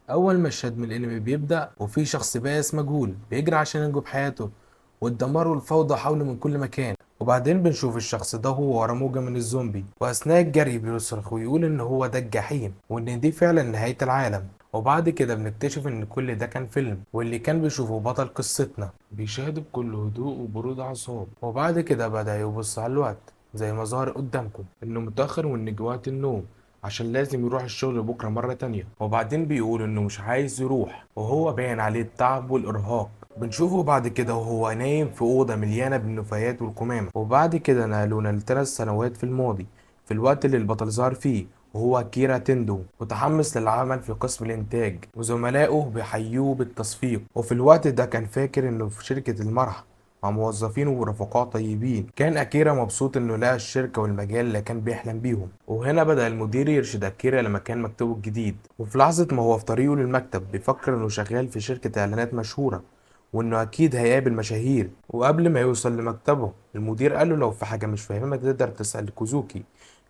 أول مشهد من الأنمي بيبدأ وفي شخص بائس مجهول بيجري عشان ينجو بحياته، والدمار والفوضى حوله من كل مكان. وبعدين بنشوف الشخص ده هو ورا موجة من الزومبي، وأثناء الجري بيصرخ ويقول إن هو ده الجحيم وإن دي فعلا نهاية العالم. وبعد كده بنكتشف إن كل ده كان فيلم، واللي كان بيشوفه بطل قصتنا بيشاهد بكل هدوء وبرود أعصاب. وبعد كده بدأ يبص على الوقت زي ما ظهر قدامكم إنه متأخر وإن جوات النوم عشان لازم يروح الشغل بكرة مرة تانية. وبعدين بيقول إنه مش عايز يروح وهو باين عليه التعب والإرهاق. بنشوفه بعد كده وهو نايم في أوضة مليانة بالنفايات والقمامة. وبعد كده نقلونا لثلاث سنوات في الماضي، في الوقت اللي البطل ظهر فيه وهو كيرا تندو متحمس للعمل في قسم الإنتاج، وزملائه بيحيوه بالتصفيق. وفي الوقت ده كان فاكر إنه في شركة المرح مع موظفين ورفقاء طيبين. كان أكيرا مبسوط إنه لقى الشركة والمجال اللي كان بيحلم بيهم. وهنا بدأ المدير يرشد أكيرا لمكان مكتبه الجديد. وفي لحظة ما هو في طريقه للمكتب بيفكر إنه شغال في شركة إعلانات مشهورة وإنه أكيد هيقابل مشاهير. وقبل ما يوصل لمكتبه المدير قال له لو في حاجة مش فاهمها تقدر تسأل كوزوكي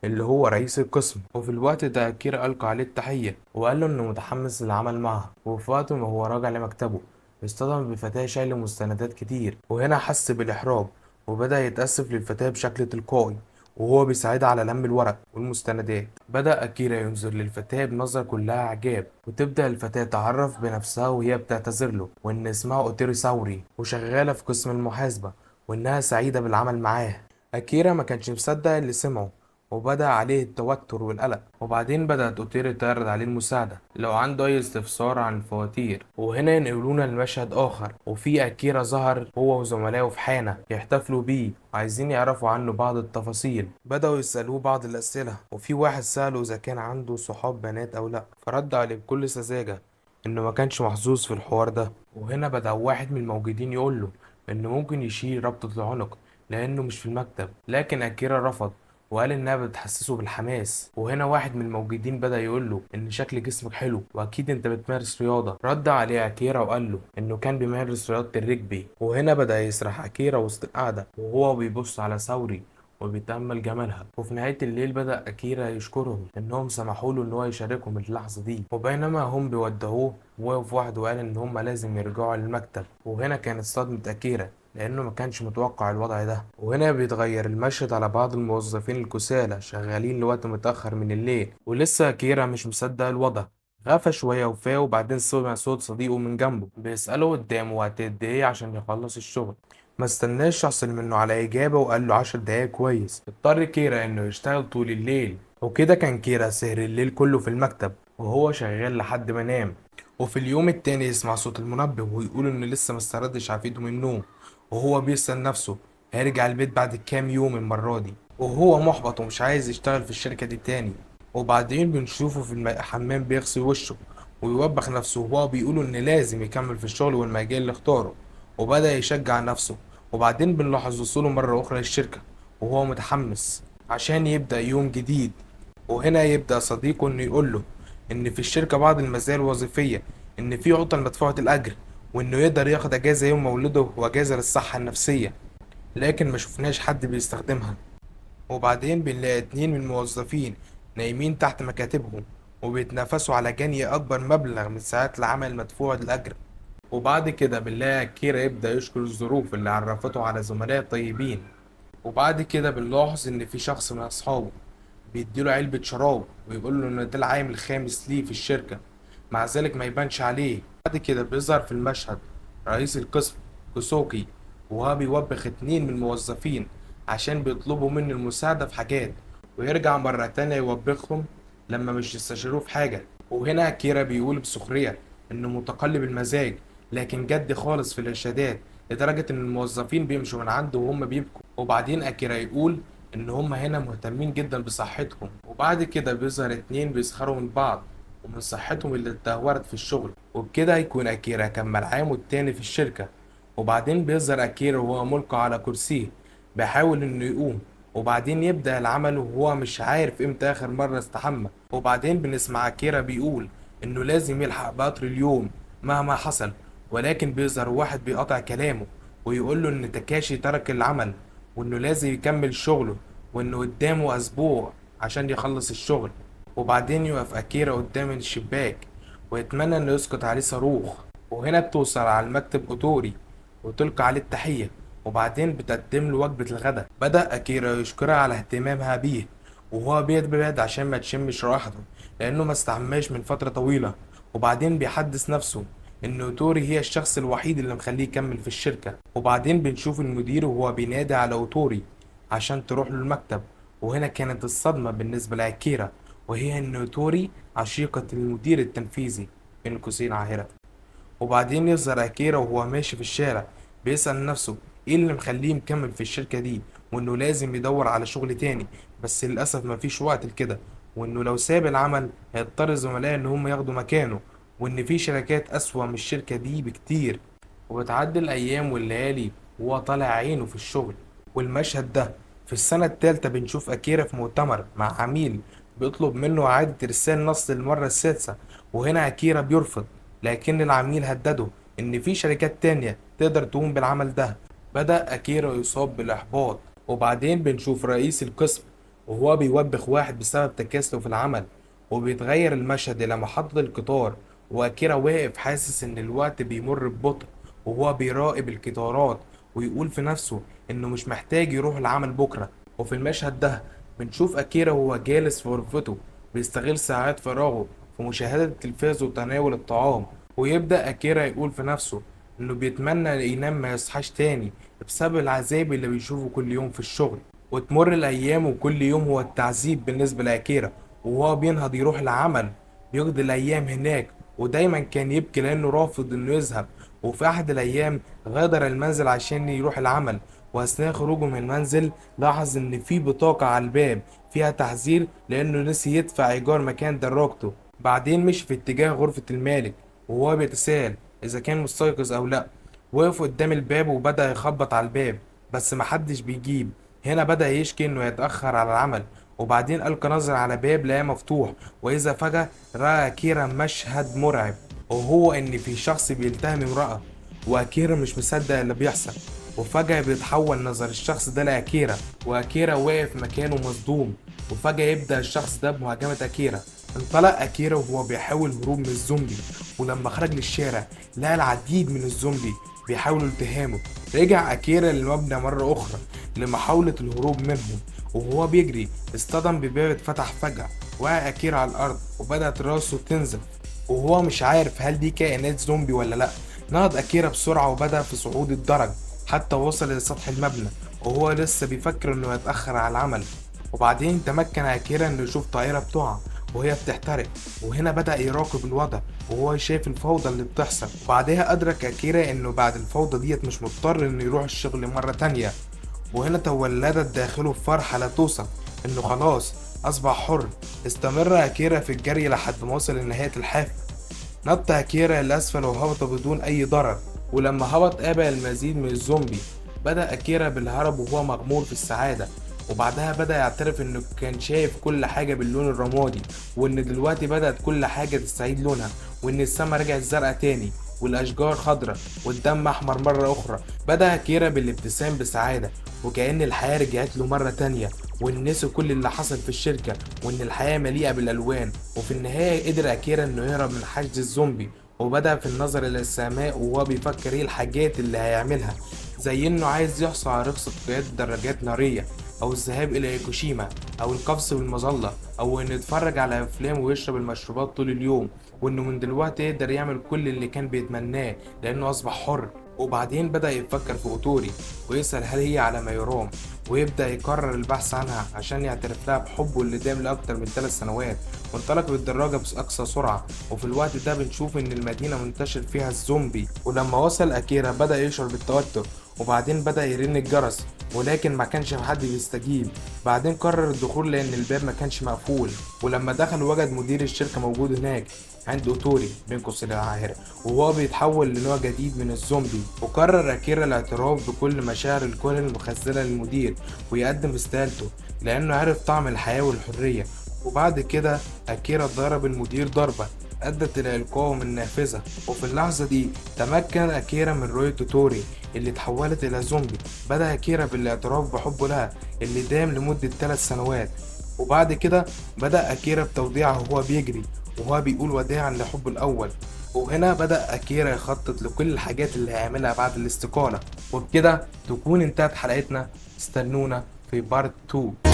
اللي هو رئيس القسم. وفي الوقت ده أكيرا ألقى عليه التحية وقال له إنه متحمس للعمل معه. وفي وقت ما هو راجع لمكتبه اصطدم بفتاة شايلة مستندات كتير، وهنا حس بالإحراج وبدأ يتأسف للفتاة بشكل تلقائي. وهو بيساعدها على لم الورق والمستندات بدأ أكيرا ينظر للفتاة بنظرة كلها إعجاب، وتبدأ الفتاة تعرف بنفسها وهي بتعتذر له وإن اسمها أوتيري ساوري وشغالة في قسم المحاسبة وإنها سعيدة بالعمل معاه. أكيرا ما كانش مصدق اللي سمعه وبدأ عليه التوتر والقلق. وبعدين بدأت أوتيري تعرض عليه المساعدة لو عنده أي استفسار عن الفواتير. وهنا ينقلونا لمشهد آخر وفي أكيرا ظهر هو وزملائه في حانة يحتفلوا بيه وعايزين يعرفوا عنه بعض التفاصيل. بدأوا يسألوه بعض الأسئلة وفي واحد سأله إذا كان عنده صحاب بنات أو لأ، فرد عليه بكل سذاجة إنه ما كانش محظوظ في الحوار ده. وهنا بدأ واحد من الموجودين يقوله إنه ممكن يشيل ربطة العنق لأنه مش في المكتب، لكن أكيرا رفض وقال انها بتحسسه بالحماس. وهنا واحد من الموجودين بدأ يقول له ان شكل جسمك حلو واكيد انت بتمارس رياضة. رد عليه اكيرا وقال له انه كان بيمارس رياضة الرجبي. وهنا بدأ يسرح اكيرا وسط القعدة وهو بيبص على ساوري وبيتأمل جمالها. وفي نهاية الليل بدأ أكيرا يشكرهم إنهم سمحوا له إن هو يشاركهم اللحظة دي. وبينما هم بيودعوه وقف واحد وقال إن هم لازم يرجعوا للمكتب. وهنا كانت صدمة أكيرا لأنه ما كانش متوقع الوضع ده. وهنا بيتغير المشهد على بعض الموظفين الكسالى شغالين لوقت متأخر من الليل ولسه أكيرا مش مصدق الوضع. غفى شوية وفاه وبعدين سمع صوت صديقه من جنبه بيسأله قدامه وقت قد إيه عشان يخلص الشغل. ما استناش يحصل منه على إجابة وقال له 10 دقايق كويس. اضطر كيرا إنه يشتغل طول الليل، وكده كان كيرا سهر الليل كله في المكتب وهو شغال لحد ما نام. وفي اليوم التاني يسمع صوت المنبه ويقول إنه لسه مستردش عافيته من النوم. وهو بيسأل نفسه هيرجع البيت بعد كام يوم المرة دي، وهو محبط ومش عايز يشتغل في الشركة دي تاني. وبعدين بنشوفه في الحمام بيغسل وشه ويوبخ نفسه وهو بيقوله إن لازم يكمل في الشغل والمجال اللي اختاره، وبدأ يشجع نفسه. وبعدين بنلاحظ وصوله مرة أخرى للشركة وهو متحمس عشان يبدأ يوم جديد. وهنا يبدأ صديقه إنه يقوله إن في الشركة بعض المزايا الوظيفية، إن في عطل مدفوعة الأجر، وإنه يقدر ياخد أجازة يوم مولده وأجازة للصحة النفسية، لكن ما شفناش حد بيستخدمها. وبعدين بنلاقي اتنين من الموظفين نايمين تحت مكاتبهم وبيتنافسوا على جني أكبر مبلغ من ساعات العمل مدفوع الأجر. وبعد كده بنلاقي كيرا يبدأ يشكر الظروف اللي عرفته على زملاء طيبين. وبعد كده بنلاحظ إن في شخص من أصحابه بيديله علبة شراب ويقول له إن ده العام الخامس ليه في الشركة، مع ذلك ما يبانش عليه. بعد كده بيظهر في المشهد رئيس القسم كوسوكي وهو بيوبخ اتنين من الموظفين عشان بيطلبوا منه المساعدة في حاجات، ويرجع مرة تانية يوبخهم لما مش يستشيروه في حاجة. وهنا أكيرا بيقول بسخرية إنه متقلب المزاج لكن جد خالص في الإرشادات، لدرجة إن الموظفين بيمشوا من عنده وهم بيبكوا. وبعدين أكيرا يقول إن هم هنا مهتمين جدا بصحتهم. وبعد كده بيظهر اتنين بيسخروا من بعض ومن صحتهم اللي اتدهورت في الشغل، وبكده هيكون أكيرا كمل عامه التاني في الشركة. وبعدين بيظهر أكيرا وهو ملقى على كرسيه بيحاول إنه يقوم، وبعدين يبدأ العمل وهو مش عارف إمتى آخر مرة استحمى. وبعدين بنسمع أكيرا بيقول إنه لازم يلحق بقطر اليوم مهما حصل، ولكن بيظهر واحد بيقطع كلامه ويقول له إن تاكاشي ترك العمل وإنه لازم يكمل شغله وإنه قدامه أسبوع عشان يخلص الشغل. وبعدين يقف أكيرا قدام الشباك ويتمنى انه يسقط عليه صاروخ. وهنا بتوصل على المكتب اوتوري وتلقي عليه التحية، وبعدين بتقدم له وجبة الغداء. بدأ أكيرا يشكرها على اهتمامها بيه، وهو بيبعد عشان ما تشمش رائحته لأنه ما استحماش من فترة طويلة. وبعدين بيحدث نفسه إن أوتوري هي الشخص الوحيد اللي مخليه يكمل في الشركة. وبعدين بنشوف المدير وهو بينادي على أوتوري عشان تروح له المكتب. وهنا كانت الصدمة بالنسبة لأكيرا، وهي إن أوتوري عشيقة المدير التنفيذي بين قوسين عاهرة. وبعدين يظهر أكيرا وهو ماشي في الشارع بيسأل نفسه ايه اللي مخليه مكمل في الشركة دي، وانه لازم يدور على شغل تاني، بس للأسف مفيش وقت لكده، وانه لو ساب العمل هيضطر زملائه ان هم ياخدوا مكانه، وان في شركات أسوأ من الشركة دي بكتير. وبتعدي الأيام والليالي وهو طالع عينه في الشغل. والمشهد ده في السنة التالتة بنشوف أكيرا في مؤتمر مع عميل بيطلب منه إعادة إرسال نص للمرة السادسة. وهنا أكيرا بيرفض، لكن العميل هدده إن في شركات تانية تقدر تقوم بالعمل ده. بدأ أكيرا يصاب بالإحباط. وبعدين بنشوف رئيس القسم وهو بيوبخ واحد بسبب تكاسله في العمل. وبيتغير المشهد إلى محطة القطار، وأكيرا واقف حاسس إن الوقت بيمر ببطء، وهو بيراقب القطارات ويقول في نفسه إنه مش محتاج يروح العمل بكرة. وفي المشهد ده بنشوف أكيرا وهو جالس في غرفته بيستغل ساعات فراغه في مشاهدة التلفاز وتناول الطعام. ويبدأ أكيرا يقول في نفسه إنه بيتمنى ينام ما يصحاش تاني بسبب العذاب اللي بيشوفه كل يوم في الشغل. وتمر الأيام وكل يوم هو التعذيب بالنسبة لأكيرا، وهو بينهض يروح العمل بيقضي الأيام هناك، ودايما كان يبكي لأنه رافض إنه يذهب. وفي أحد الأيام غادر المنزل عشان يروح العمل، وأثناء خروجه من المنزل لاحظ إن في بطاقة على الباب فيها تحذير لأنه نسي يدفع إيجار مكان دراجته. بعدين مشي في اتجاه غرفة المالك وهو بيتساءل إذا كان مستيقظ أو لأ. وقف قدام الباب وبدأ يخبط على الباب بس محدش بيجيب. هنا بدأ يشكي إنه يتأخر على العمل، وبعدين ألقى نظر على باب لقاه مفتوح، وإذا فجأة رأى أكيرا مشهد مرعب، وهو إن في شخص بيلتهم امرأة. وأكيرا مش مصدق اللي بيحصل، وفجأة بيتحول نظر الشخص ده لأكيرا، وأكيرا واقف مكانه مصدوم. وفجأة يبدأ الشخص ده بمهاجمة أكيرا. انطلق أكيرا وهو بيحاول هروب من الزومبي، ولما خرج للشارع لقى العديد من الزومبي بيحاولوا التهامه. رجع أكيرا للمبنى مرة أخرى لمحاولة الهروب منهم، وهو بيجري اصطدم بباب اتفتح فجأة. وقع أكيرا على الأرض وبدأت راسه تنزف، وهو مش عارف هل دي كائنات زومبي ولا لأ. نهض أكيرا بسرعة وبدأ في صعود الدرج حتى وصل لسطح المبنى، وهو لسه بيفكر إنه يتأخر على العمل. وبعدين تمكن أكيرا إنه يشوف طائرة بتقع وهي بتحترق، وهنا بدأ يراقب الوضع وهو شايف الفوضى اللي بتحصل. وبعدها أدرك أكيرا إنه بعد الفوضى ديت مش مضطر إنه يروح الشغل مرة تانية. وهنا تولدت داخله فرحة لا توصف إنه خلاص أصبح حر. استمر أكيرا في الجري لحد ما وصل لنهاية الحافة. نط أكيرا لأسفل وهبط بدون أي ضرر، ولما هبط قابل المزيد من الزومبي. بدأ أكيرا بالهرب وهو مغمور في السعادة، وبعدها بدأ يعترف إنه كان شايف كل حاجة باللون الرمادي، وإن دلوقتي بدأت كل حاجة تستعيد لونها، وإن السما رجعت زرقاء تاني والأشجار خضراء والدم أحمر مرة أخرى. بدأ أكيرا بالابتسام بسعادة وكأن الحياة رجعت له مرة تانية، وإن نسي كل اللي حصل في الشركة، وإن الحياة مليئة بالألوان. وفي النهاية قدر أكيرا إنه يهرب من حشد الزومبي، وبدأ في النظر إلى السماء وهو بيفكر إيه الحاجات اللي هيعملها، زي إنه عايز يحصل على رخصة قيادة دراجات نارية، أو الذهاب إلى هيكوشيما، أو القفز بالمظلة، أو إنه يتفرج على أفلام ويشرب المشروبات طول اليوم، وإنه من دلوقتي يقدر يعمل كل اللي كان بيتمناه لأنه أصبح حر. وبعدين بدأ يفكر في أوتوري ويسأل هل هي على ما يرام، ويبدأ يقرر البحث عنها عشان يعترف لها بحبه اللي دام لأكتر من 3 سنوات. وانطلق بالدراجة بأقصى سرعة، وفي الوقت ده بنشوف إن المدينة منتشر فيها الزومبي. ولما وصل أكيرا بدأ يشعر بالتوتر، وبعدين بدأ يرن الجرس ولكن ما كانش حد بيستجيب. بعدين قرر الدخول لأن الباب ما كانش مقفول، ولما دخل وجد مدير الشركة موجود هناك عند أوتوري بين قوسين العاهرة، وهو بيتحول لنوع جديد من الزومبي. وقرر أكيرا الاعتراف بكل مشاعر الكره المخزنة للمدير ويقدم استقالته لأنه عرف طعم الحياة والحرية. وبعد كده أكيرا ضرب المدير ضربة أدت إلى إلقائه من النافذة، وفي اللحظة دي تمكن أكيرا من رؤية أوتوري اللي اتحولت إلى زومبي. بدأ أكيرا بالاعتراف بحبه لها اللي دام لمدة 3 سنوات. وبعد كده بدأ أكيرا بتوديعها وهو بيجري، وهو بيقول وداعا لحبه الأول. وهنا بدأ أكيرا يخطط لكل الحاجات اللي هيعملها بعد الاستقالة. وبكده تكون انتهت حلقتنا، استنونا في بارت 2.